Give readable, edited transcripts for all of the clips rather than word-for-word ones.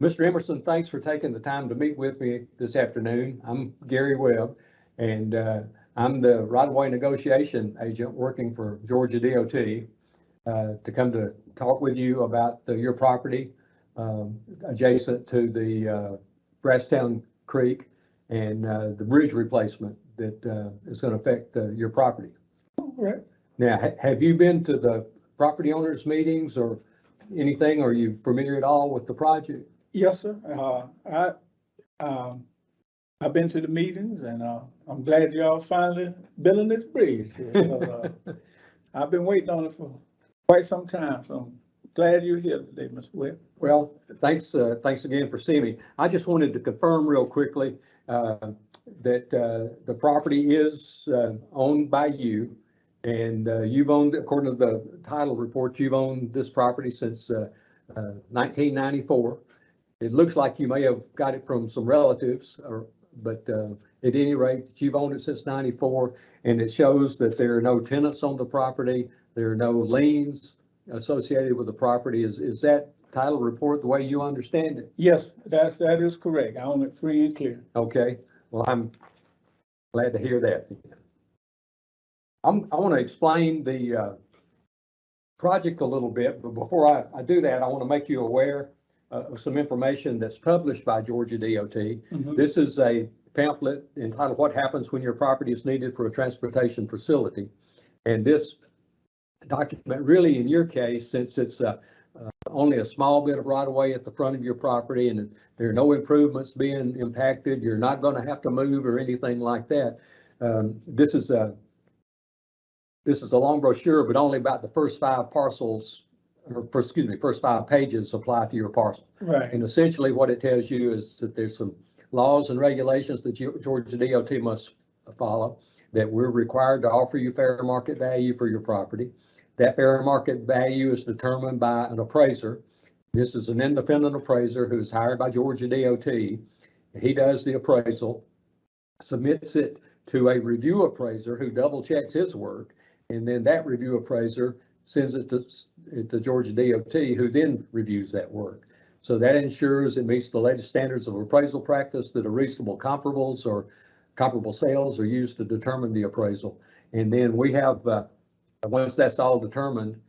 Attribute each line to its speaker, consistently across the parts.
Speaker 1: Mr. Emerson, thanks for taking the time to meet with me this afternoon. I'm Gary Webb, and I'm the right-of-way negotiation agent working for Georgia DOT to come to talk with you about your property adjacent to the Brasstown Creek and the bridge replacement that is going to affect your property.
Speaker 2: Right.
Speaker 1: Now, have you been to the property owners meetings or anything? Are you familiar at all with the project?
Speaker 2: Yes, sir. I've been to the meetings, and I'm glad y'all finally building this bridge. I've been waiting on it for quite some time, so I'm glad you're here today, Mr. Webb.
Speaker 1: Well, thanks again for seeing me. I just wanted to confirm real quickly that the property is owned by you, and you've owned, according to the title report, you've owned this property since 1994. It looks like you may have got it from some relatives, but at any rate, you've owned it since '94, and it shows that there are no tenants on the property. There are no liens associated with the property. Is that title report the way you understand it?
Speaker 2: Yes, that is correct. I own it free and clear.
Speaker 1: Okay. Well, I'm glad to hear that. I want to explain the project a little bit, but before I do that, I want to make you aware of some information that's published by Georgia DOT.
Speaker 2: Mhm.
Speaker 1: This is a pamphlet entitled "What Happens When Your Property is Needed for a Transportation Facility." And this document, really in your case, since it's only a small bit of right-of-way at the front of your property and there are no improvements being impacted, you're not going to have to move or anything like that. This is a long brochure, but only about the first 5 parcels, or excuse me, first 5 pages apply to your parcel.
Speaker 2: Right.
Speaker 1: And essentially what it tells you is that there's some laws and regulations that Georgia DOT must follow, that we're required to offer you fair market value for your property. That fair market value is determined by an appraiser. This is an independent appraiser who's hired by Georgia DOT. He does the appraisal, submits it to a review appraiser who double checks his work, and then that review appraiser sends it to Georgia DOT, who then reviews that work. So that ensures it meets the latest standards of appraisal practice, that a reasonable comparables or comparable sales are used to determine the appraisal. And then we have, once that's all determined,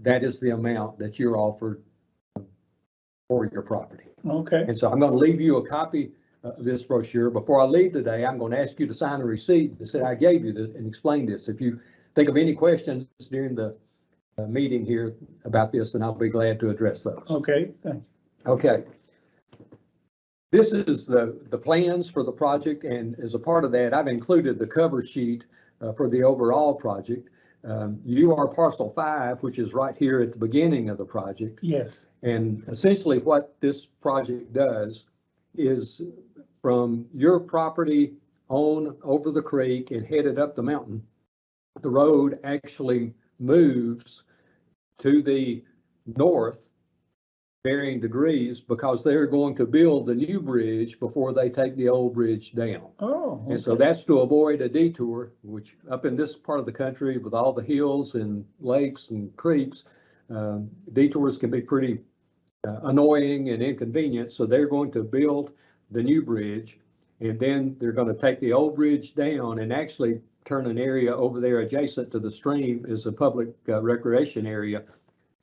Speaker 1: that is the amount that you're offered for your property.
Speaker 2: Okay.
Speaker 1: And so I'm going to leave you a copy of this brochure. Before I leave today, I'm going to ask you to sign a receipt that said I gave you this and explain this. If you think of any questions during the meeting here about this, then I'll be glad to address those.
Speaker 2: Okay, thanks.
Speaker 1: Okay. This is the plans for the project, and as a part of that, I've included the cover sheet for the overall project. You are parcel 5, which is right here at the beginning of the project.
Speaker 2: Yes.
Speaker 1: And essentially what this project does is from your property on over the creek and headed up the mountain, the road actually moves to the north varying degrees because they're going to build the new bridge before they take the old bridge down.
Speaker 2: Oh, okay.
Speaker 1: And so that's to avoid a detour, which up in this part of the country with all the hills and lakes and creeks, detours can be pretty annoying and inconvenient. So they're going to build the new bridge, and then they're going to take the old bridge down and actually turn an area over there adjacent to the stream is a public recreation area.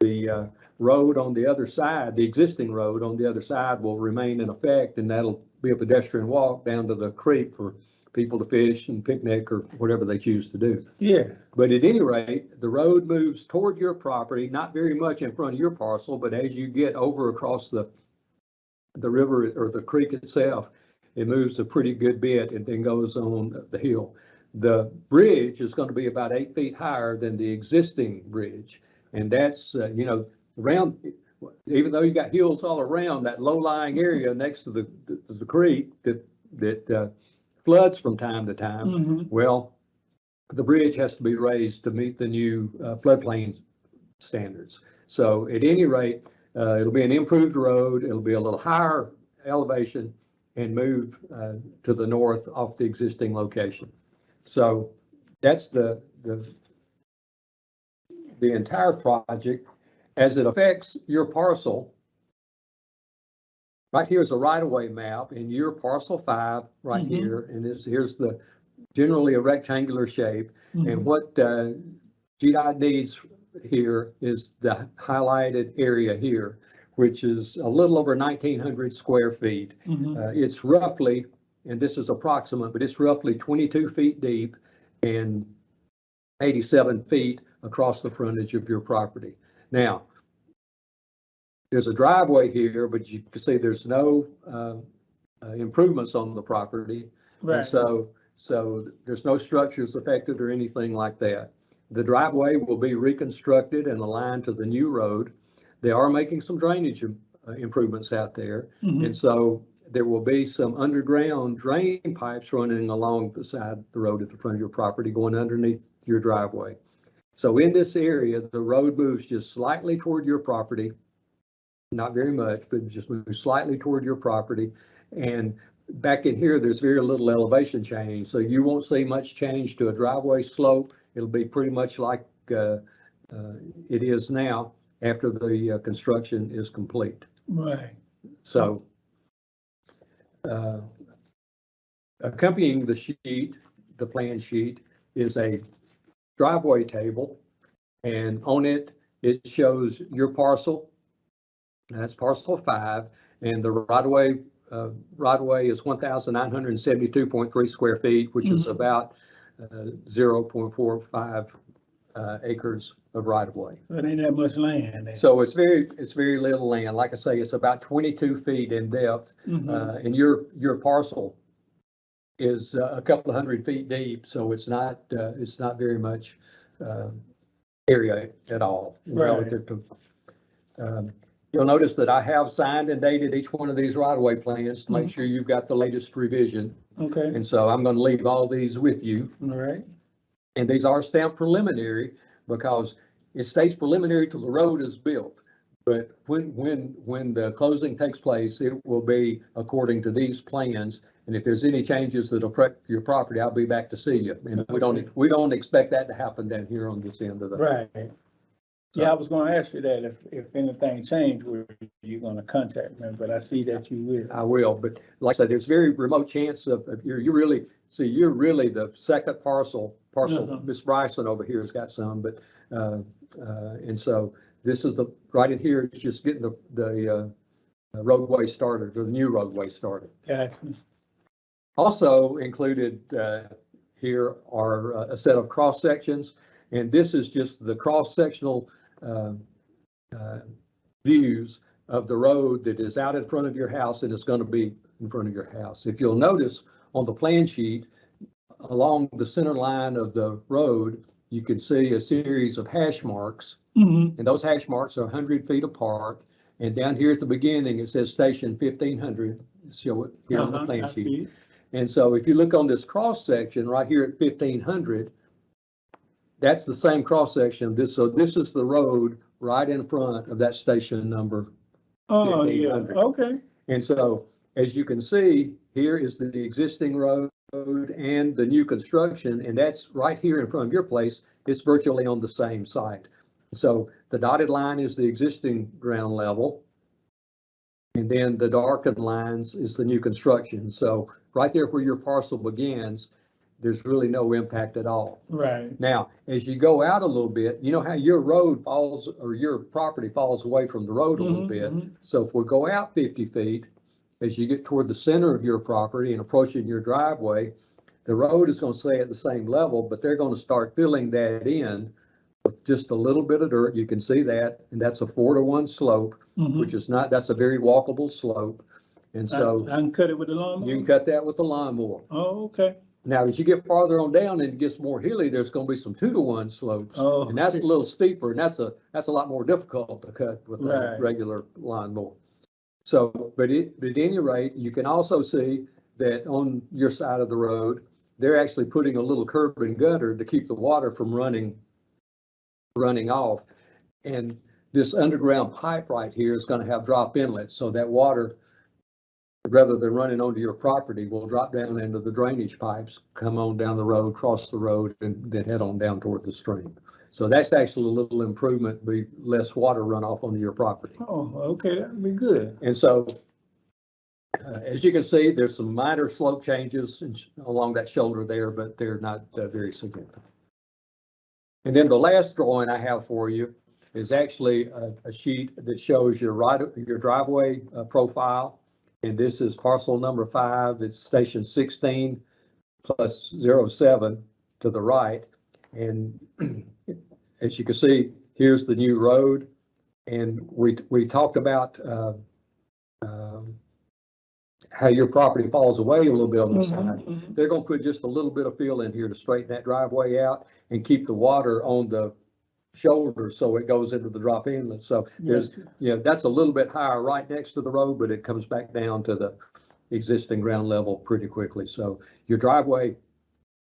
Speaker 1: The road on the other side, the existing road on the other side, will remain in effect, and that'll be a pedestrian walk down to the creek for people to fish and picnic or whatever they choose to do.
Speaker 2: Yeah.
Speaker 1: But at any rate, the road moves toward your property, not very much in front of your parcel, but as you get over across the river or the creek itself, it moves a pretty good bit and then goes on the hill. The bridge is going to be about 8 feet higher than the existing bridge. And that's, around, even though you got hills all around that low-lying area next to the creek that floods from time to time,
Speaker 2: Mm-hmm.
Speaker 1: well, the bridge has to be raised to meet the new floodplain standards. So at any rate, it'll be an improved road. It'll be a little higher elevation and move to the north off the existing location. So that's the entire project. As it affects your parcel, right here is a right-of-way map, and your parcel 5 right here, and here's the generally a rectangular shape. And what GDOT needs here is the highlighted area here, which is a little over 1,900 square feet. It's roughly, and this is approximate, but it's roughly 22 feet deep and 87 feet across the frontage of your property. Now, there's a driveway here, but you can see there's no improvements on the property.
Speaker 2: Right.
Speaker 1: And so there's no structures affected or anything like that. The driveway will be reconstructed and aligned to the new road. They are making some drainage improvements out there. And so there will be some underground drain pipes running along the side of the road at the front of your property going underneath your driveway. So in this area, the road moves just slightly toward your property, not very much, but just moves slightly toward your property. And back in here, there's very little elevation change. So you won't see much change to a driveway slope. It'll be pretty much like it is now after the construction is complete.
Speaker 2: Right.
Speaker 1: So accompanying the sheet, the plan sheet, is a driveway table, and on it, it shows your parcel. That's parcel 5, and the right-of-way is 1,972.3 square feet, which is about 0.45 acres of right-of-way.
Speaker 2: That ain't that much land.
Speaker 1: So it's very little land. Like I say, it's about 22 feet in depth, and your parcel is a couple of hundred feet deep. So it's not very much area at all relative to. You'll notice that I have signed and dated each one of these right-of-way plans to make sure you've got the latest revision.
Speaker 2: Okay.
Speaker 1: And so I'm going to leave all these with you.
Speaker 2: All right.
Speaker 1: And these are stamped preliminary because it stays preliminary till the road is built. But when the closing takes place, it will be according to these plans. And if there's any changes that affect your property, I'll be back to see you. And we don't expect that to happen down here on this end of the.
Speaker 2: Right.
Speaker 1: So,
Speaker 2: yeah, I was going to ask you that if anything changed, were you going to contact me? But I see that you will.
Speaker 1: I will, but like I said, there's very remote chance of you're really the second parcel. Miss Bryson over here has got some, but and so this is the right in here. It's just getting the roadway started, or the new roadway started.
Speaker 2: Gotcha.
Speaker 1: Also included here are a set of cross sections, and this is just the cross sectional views of the road that is out in front of your house and is going to be in front of your house. If you'll notice on the plan sheet, along the center line of the road, you can see a series of hash marks, and those hash marks are 100 feet apart. And down here at the beginning, it says station 1500. Show it here on the plan sheet. And so if you look on this cross section right here at 1500, that's the same cross section. So this is the road right in front of that station number.
Speaker 2: Oh, yeah. Okay.
Speaker 1: And so as you can see, here is the existing road and the new construction, and that's right here in front of your place. It's virtually on the same site. So the dotted line is the existing ground level, and then the darkened lines is the new construction. So right there where your parcel begins, there's really no impact at all.
Speaker 2: Right.
Speaker 1: Now, as you go out a little bit, you know how your road falls, or your property falls away from the road a little bit. So if we go out 50 feet, as you get toward the center of your property and approaching your driveway, the road is going to stay at the same level, but they're going to start filling that in with just a little bit of dirt. You can see that, and that's a 4-to-1 slope, which is not, that's a very walkable slope. And so
Speaker 2: I can cut it with the lawnmower?
Speaker 1: You can cut that with the lawnmower.
Speaker 2: Oh, okay.
Speaker 1: Now, as you get farther on down and it gets more hilly, there's going to be some 2-to-1 slopes, and that's a little steeper, and that's a lot more difficult to cut with a regular lawnmower. So, but at any rate, you can also see that on your side of the road, they're actually putting a little curb and gutter to keep the water from running off. And this underground pipe right here is going to have drop inlets, so that water, rather than running onto your property, will drop down into the drainage pipes, come on down the road, cross the road, and then head on down toward the stream. So that's actually a little improvement, be less water runoff onto your property.
Speaker 2: Oh, okay, that'd be good.
Speaker 1: And so As you can see, there's some minor slope changes along that shoulder there, but they're not very significant. And then the last drawing I have for you is actually a sheet that shows your driveway profile. And this is parcel number 5. It's station 16 plus 07 to the right. And as you can see, here's the new road. And we talked about how your property falls away a little bit on the side. They're going to put just a little bit of fill in here to straighten that driveway out and keep the water on the shoulder so it goes into the drop inlet. So there's, that's a little bit higher right next to the road, but it comes back down to the existing ground level pretty quickly. So your driveway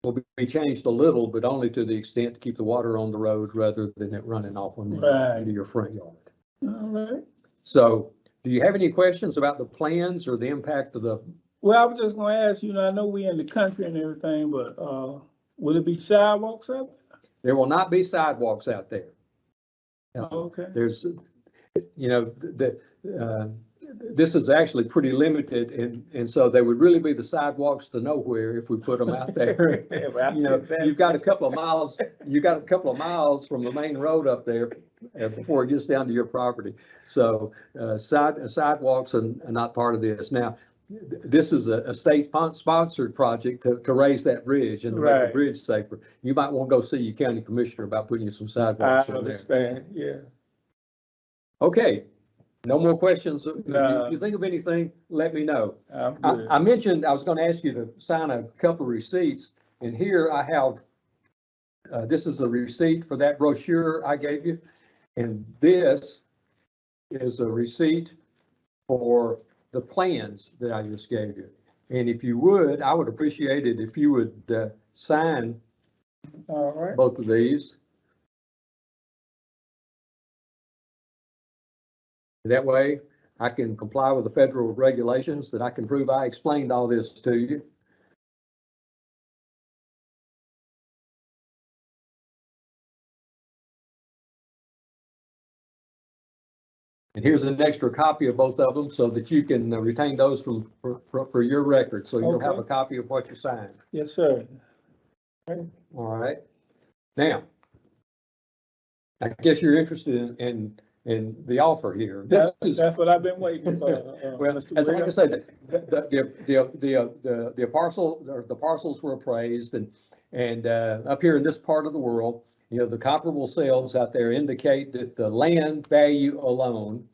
Speaker 1: will be changed a little, but only to the extent to keep the water on the road rather than it running off on into your front yard.
Speaker 2: All right.
Speaker 1: So do you have any questions about the plans or the impact of the?
Speaker 2: Well, I was just going to ask, I know we in the country and everything, but will it be sidewalks up?
Speaker 1: There will not be sidewalks out there.
Speaker 2: Okay.
Speaker 1: There's, this is actually pretty limited, and so they would really be the sidewalks to nowhere if we put them out there. You've got a couple of miles from the main road up there before it gets down to your property. So sidewalks are not part of this. Now, this is a state-sponsored project to raise that bridge and to make the bridge safer. You might want to go see your county commissioner about putting some sidewalks in there. I
Speaker 2: understand, yeah.
Speaker 1: Okay. No more questions. If you think of anything, let me know. I mentioned I was going to ask you to sign a couple of receipts, and here I have, this is a receipt for that brochure I gave you, and this is a receipt for the plans that I just gave you. And if you would, I would appreciate it if you would sign both of these. That way I can comply with the federal regulations, that I can prove I explained all this to you. And here's an extra copy of both of them so that you can retain those for your record. So you'll have a copy of what you signed.
Speaker 2: Yes, sir.
Speaker 1: All right. Now, I guess you're interested in the offer here.
Speaker 2: That's what I've been waiting for.
Speaker 1: Well, as like I said, the parcels were appraised, and up here in this part of the world, the comparable sales out there indicate that the land value alone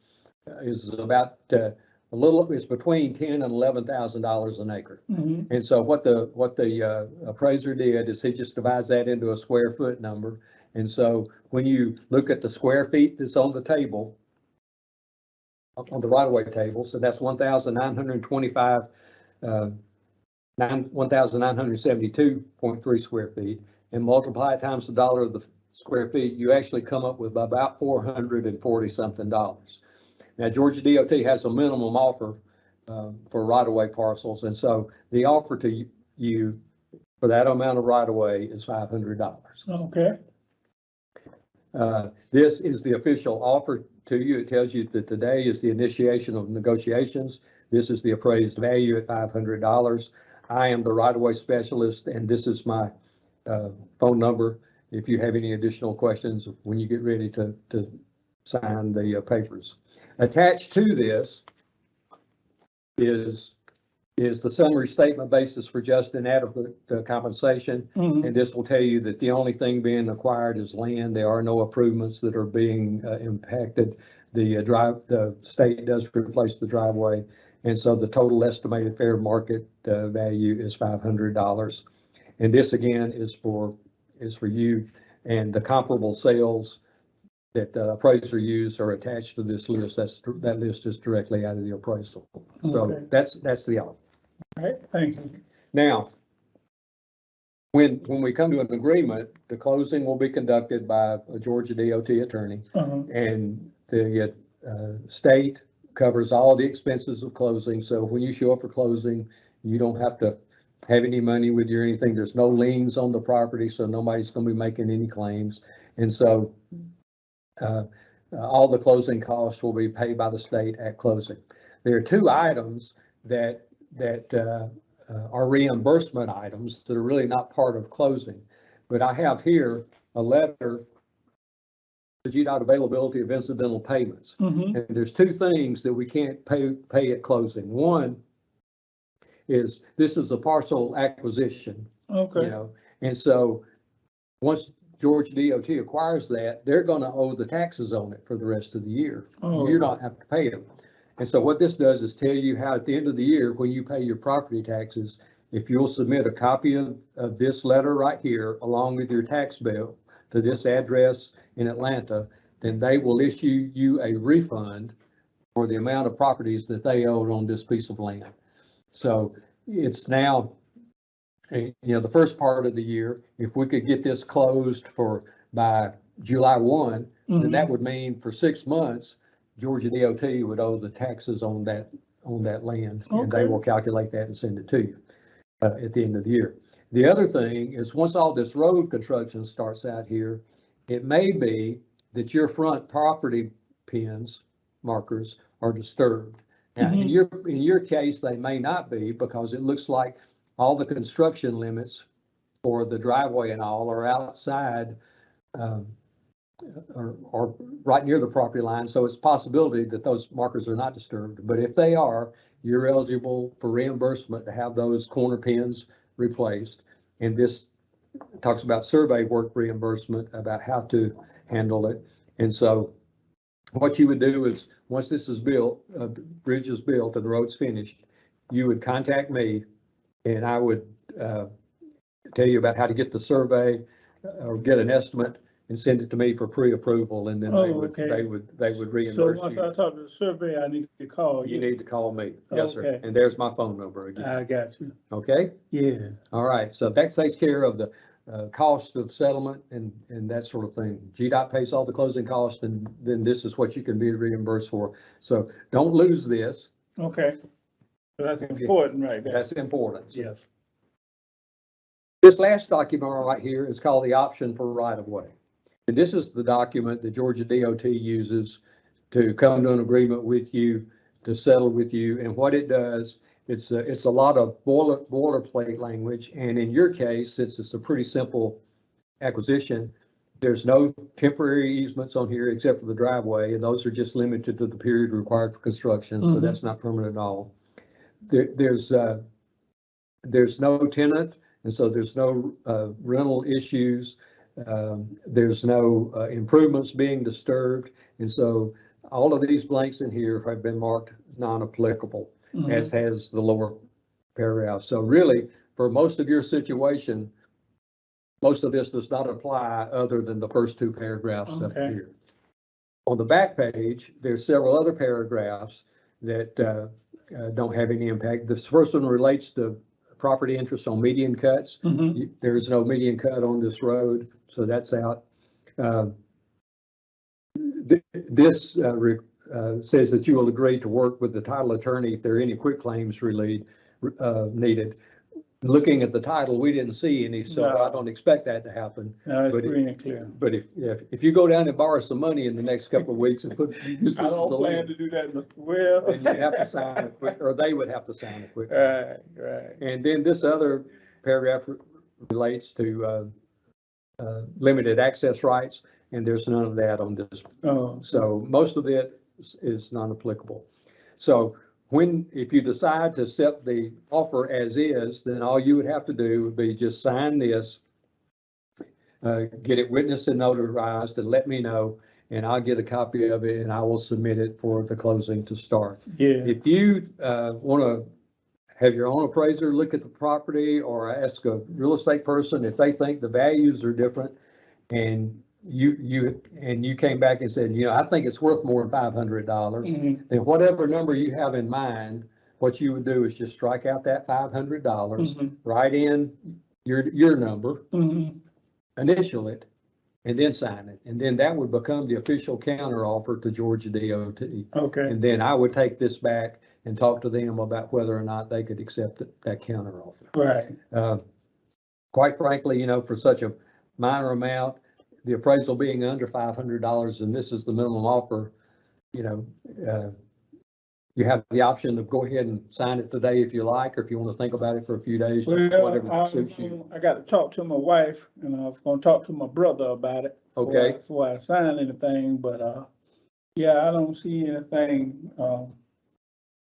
Speaker 1: is about it's between $10,000 and $11,000 an acre. And so what the appraiser did is he just divides that into a square foot number. And so when you look at the square feet that's on the table, on the right-of-way table, so that's 1,925, 1,972.3 square feet, and multiply it times the dollar of the square feet, you actually come up with about $440 something. Now, Georgia DOT has a minimum offer for right-of-way parcels, and so the offer to you for that amount of right-of-way is $500.
Speaker 2: Okay.
Speaker 1: This is the official offer to you. It tells you that today is the initiation of negotiations. This is the appraised value at $500. I am the right-of-way specialist, and this is my phone number if you have any additional questions when you get ready to sign the papers. Attached to this is the summary statement basis for just and adequate compensation. And this will tell you that the only thing being acquired is land. There are no improvements that are being impacted. The state does replace the driveway. And so the total estimated fair market value is $500. And this again is for you, and the comparable sales that the appraiser used are attached to this list. That list is directly out of the appraisal. So that's the offer.
Speaker 2: All right, thank you.
Speaker 1: Now, when we come to an agreement, the closing will be conducted by a Georgia DOT attorney, and the state covers all the expenses of closing. So when you show up for closing, you don't have to have any money with you or anything. There's no liens on the property, so nobody's going to be making any claims. And so all the closing costs will be paid by the state at closing. There are two items that are reimbursement items that are really not part of closing. But I have here a letter, the GDOT availability of incidental payments.
Speaker 2: Mm-hmm.
Speaker 1: And there's two things that we can't pay at closing. One is this is a parcel acquisition,
Speaker 2: Okay.
Speaker 1: and so once Georgia DOT acquires that, they're going to owe the taxes on it for the rest of the year.
Speaker 2: Oh.
Speaker 1: You don't have to pay them. And so what this does is tell you how at the end of the year, when you pay your property taxes, if you'll submit a copy of this letter right here, along with your tax bill to this address in Atlanta, then they will issue you a refund for the amount of properties that they owed on this piece of land. So it's now, the first part of the year, if we could get this closed by July 1, then that would mean for 6 months, Georgia DOT would owe the taxes on that land, and they
Speaker 2: Okay.
Speaker 1: will calculate that and send it to you at the end of the year. The other thing is once all this road construction starts out here, it may be that your front property pins, markers, are disturbed. Now, in your case, they may not be, because it looks like all the construction limits for the driveway and all are outside or right near the property line. So it's a possibility that those markers are not disturbed. But if they are, you're eligible for reimbursement to have those corner pins replaced. And this talks about survey work reimbursement, about how to handle it. And so what you would do is, once this is built, bridge is built and the road's finished, you would contact me and I would tell you about how to get the survey or get an estimate and send it to me for pre-approval, and then they would reimburse
Speaker 2: So once
Speaker 1: you.
Speaker 2: I talk to the surveyor, I need to call
Speaker 1: You
Speaker 2: you.
Speaker 1: need to call me. Yes, sir.
Speaker 2: Okay.
Speaker 1: And there's my phone number again.
Speaker 2: I got you.
Speaker 1: Okay?
Speaker 2: Yeah.
Speaker 1: All right. So that takes care of the cost of settlement and that sort of thing. GDOT pays all the closing costs, and then this is what you can be reimbursed for. So don't lose this.
Speaker 2: Okay. So that's important right there.
Speaker 1: That's important.
Speaker 2: Yes.
Speaker 1: This last document right here is called the option for right-of-way. And this is the document that Georgia DOT uses to come to an agreement with you, to settle with you. And what it does, it's a lot of boilerplate language. And in your case, since it's a pretty simple acquisition, there's no temporary easements on here except for the driveway, and those are just limited to the period required for construction. So that's not permanent at all. There's no tenant, and so there's no rental issues. There's no improvements being disturbed. And so all of these blanks in here have been marked non-applicable, as has the lower paragraph. So really, for most of your situation, most of this does not apply other than the first two paragraphs up here. On the back page, there's several other paragraphs that don't have any impact. This first one relates to property interest on median cuts. There's no median cut on this road, so that's out. This says that you will agree to work with the title attorney if there are any quitclaims needed. Looking at the title, we didn't see any, so I don't expect that to happen.
Speaker 2: No, it's free and clear.
Speaker 1: But if you go down and borrow some money in the next couple of weeks and put,
Speaker 2: I don't plan to do that, Mr. Well.
Speaker 1: then you have to sign it quick, or they would have to sign it quick.
Speaker 2: Right.
Speaker 1: And then this other paragraph relates to limited access rights, and there's none of that on this. So most of it is non-applicable. So if you decide to accept the offer as is, then all you would have to do would be just sign this, get it witnessed and notarized, and let me know, and I'll get a copy of it and I will submit it for the closing to start.
Speaker 2: Yeah.
Speaker 1: If you want to have your own appraiser look at the property, or ask a real estate person if they think the values are different, and you came back and said, I think it's worth more than $500, then whatever number you have in mind, what you would do is just strike out that $500, write in your number, initial it, and then sign it. And then that would become the official counter offer to Georgia DOT.
Speaker 2: Okay.
Speaker 1: And then I would take this back and talk to them about whether or not they could accept that counter offer.
Speaker 2: Right.
Speaker 1: Quite frankly, for such a minor amount, the appraisal being under $500, and this is the minimum offer, You have the option to go ahead and sign it today if you like, or if you want to think about it for a few days, just whatever
Speaker 2: Well,
Speaker 1: suits you.
Speaker 2: I got to talk to my wife, and I was gonna talk to my brother about it.
Speaker 1: Okay.
Speaker 2: Before I sign anything, but, yeah, I don't see anything,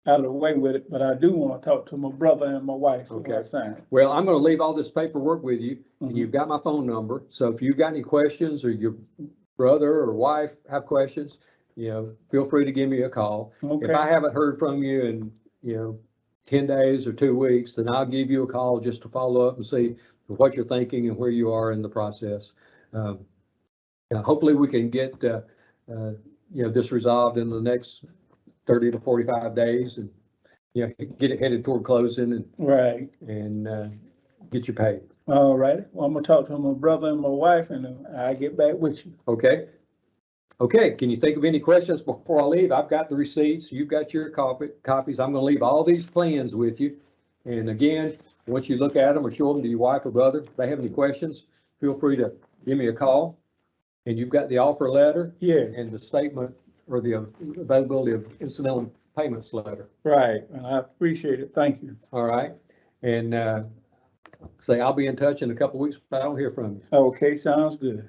Speaker 2: out of the way with it, but I do want to talk to my brother and my wife before I
Speaker 1: Okay.
Speaker 2: sign it.
Speaker 1: Well, I'm going to leave all this paperwork with you, and
Speaker 2: Mhm.
Speaker 1: you've got my phone number. So if you've got any questions, or your brother or wife have questions, feel free to give me a call. If
Speaker 2: Okay,
Speaker 1: I haven't heard from you in, 10 days or 2 weeks, then I'll give you a call just to follow up and see what you're thinking and where you are in the process. Hopefully we can get, this resolved in the next 30 to 45 days, and, get it headed toward closing
Speaker 2: right.
Speaker 1: and get you paid.
Speaker 2: All right. Well, I'm gonna talk to my brother and my wife, and I'll get back with you.
Speaker 1: Okay? Okay, can you think of any questions before I leave? I've got the receipts, you've got your copies. I'm gonna leave all these plans with you. And again, once you look at them or show them to your wife or brother, if they have any questions, feel free to give me a call. And you've got the offer letter
Speaker 2: Yeah,
Speaker 1: and the statement or the availability of incidental payments letter.
Speaker 2: right. And I appreciate it. Thank you.
Speaker 1: All right? And say, I'll be in touch in a couple of weeks if I don't hear from you.
Speaker 2: Okay, sounds good.